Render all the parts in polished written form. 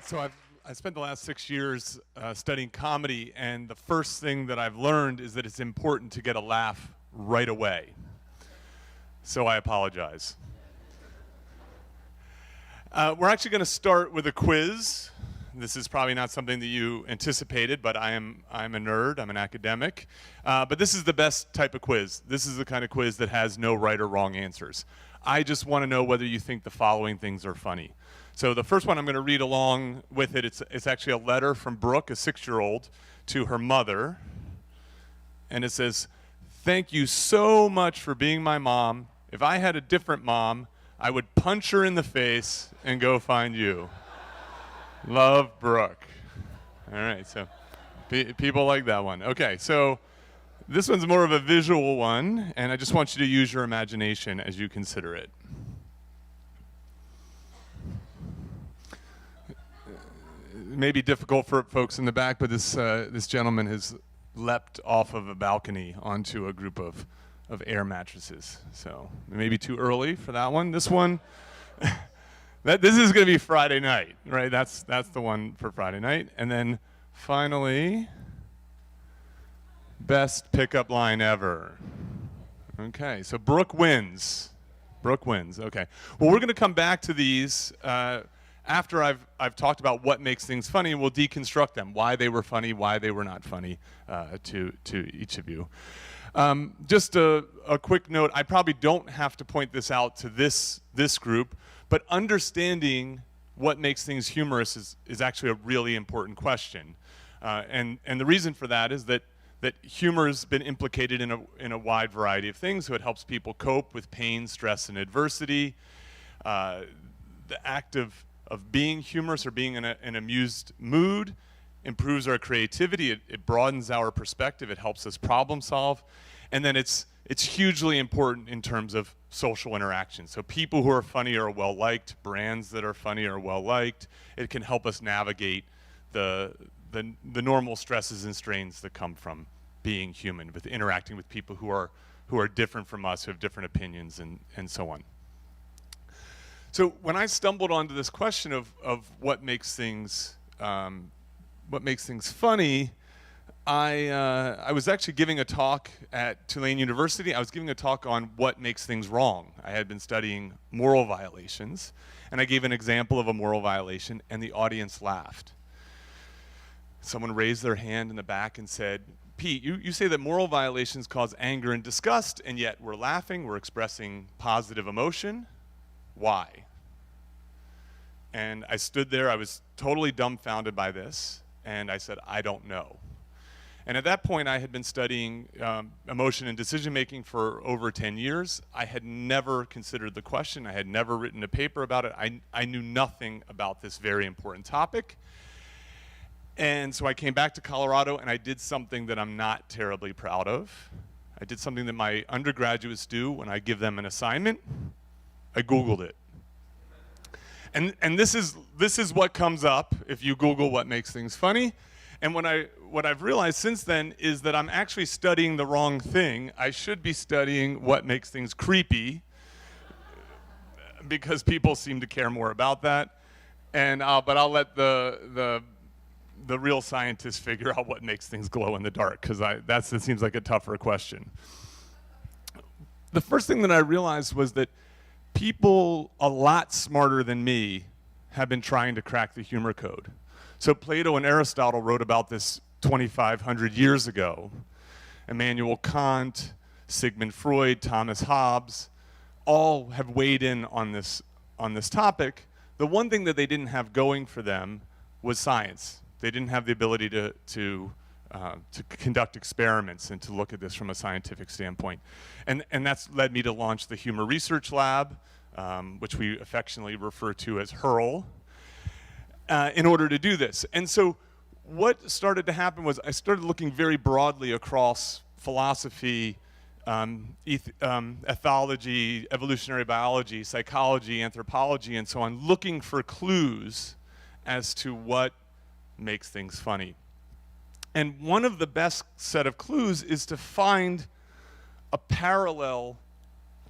So I spent the last 6 years studying comedy, and the first thing that I've learned is that it's important to get a laugh right away. So I apologize. We're actually going to start with a quiz. This is probably not something that you anticipated, but I'm a nerd, I'm an academic. But this is the best type of quiz. This is the kind of quiz that has no right or wrong answers. I just want to know whether you think the following things are funny. So the first one, I'm going to read along with it. It's actually a letter from Brooke, a 6-year-old, to her mother. And it says, "Thank you so much for being my mom. If I had a different mom, I would punch her in the face and go find you. Love, Brooke." All right, so people like that one. Okay, so this one's more of a visual one, and I just want you to use your imagination as you consider it. It may be difficult for folks in the back, but this gentleman has leapt off of a balcony onto a group of air mattresses. So maybe too early for that one. This one, this is going to be Friday night, right? That's the one for Friday night. And then finally, best pickup line ever. Okay, so Brooke wins. Brooke wins. Okay. Well, we're going to come back to these after I've talked about what makes things funny, and we'll deconstruct them, why they were funny, why they were not funny to each of you. Just a quick note, I probably don't have to point this out to this group, but understanding what makes things humorous is actually a really important question. And the reason for that is that humor has been implicated in a wide variety of things. So it helps people cope with pain, stress, and adversity. The act of being humorous or being in an amused mood improves our creativity. It broadens our perspective. It helps us problem solve. And then it's hugely important in terms of social interaction. So people who are funny are well liked. Brands that are funny are well liked. It can help us navigate the normal stresses and strains that come from being human, with interacting with people who are different from us, who have different opinions, and so on. So when I stumbled onto this question of what makes things funny, I was actually giving a talk at Tulane University. I was giving a talk on what makes things wrong. I had been studying moral violations, and I gave an example of a moral violation, and the audience laughed. Someone raised their hand in the back and said, "Pete, you say that moral violations cause anger and disgust, and yet we're laughing, we're expressing positive emotion. Why?" And I stood there, I was totally dumbfounded by this, and I said, "I don't know." And at that point, I had been studying emotion and decision-making for over 10 years. I had never considered the question. I had never written a paper about it. I knew nothing about this very important topic. And so I came back to Colorado, and I did something that I'm not terribly proud of. I did something that my undergraduates do when I give them an assignment. I Googled it. And this is what comes up if you Google what makes things funny. And what I've realized since then is that I'm actually studying the wrong thing. I should be studying what makes things creepy, because people seem to care more about that. And but I'll let the real scientists figure out what makes things glow in the dark, because that seems like a tougher question. The first thing that I realized was that people a lot smarter than me have been trying to crack the humor code. So Plato and Aristotle wrote about this 2,500 years ago. Immanuel Kant, Sigmund Freud, Thomas Hobbes, all have weighed in on this topic. The one thing that they didn't have going for them was science. They didn't have the ability to conduct experiments and to look at this from a scientific standpoint. And that's led me to launch the Humor Research Lab, which we affectionately refer to as HuRL, in order to do this. And so what started to happen was I started looking very broadly across philosophy, ethology, evolutionary biology, psychology, anthropology, and so on, looking for clues as to what makes things funny. And one of the best set of clues is to find a parallel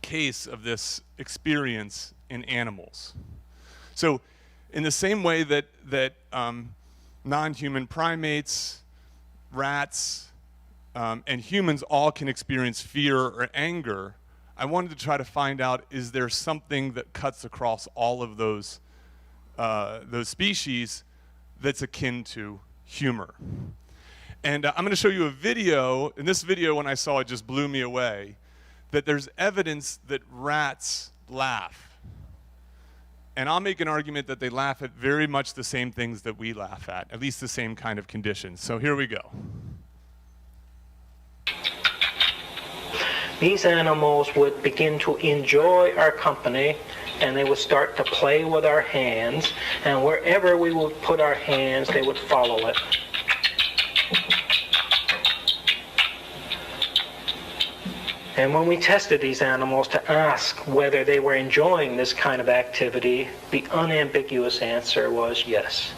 case of this experience in animals. So in the same way that non-human primates, rats, and humans all can experience fear or anger, I wanted to try to find out, is there something that cuts across all of those species that's akin to humor? And I'm going to show you a video, and this video, when I saw it, just blew me away, that there's evidence that rats laugh. And I'll make an argument that they laugh at very much the same things that we laugh at least the same kind of conditions. So here we go. These animals would begin to enjoy our company, and they would start to play with our hands, and wherever we would put our hands, they would follow it. And when we tested these animals to ask whether they were enjoying this kind of activity, the unambiguous answer was yes.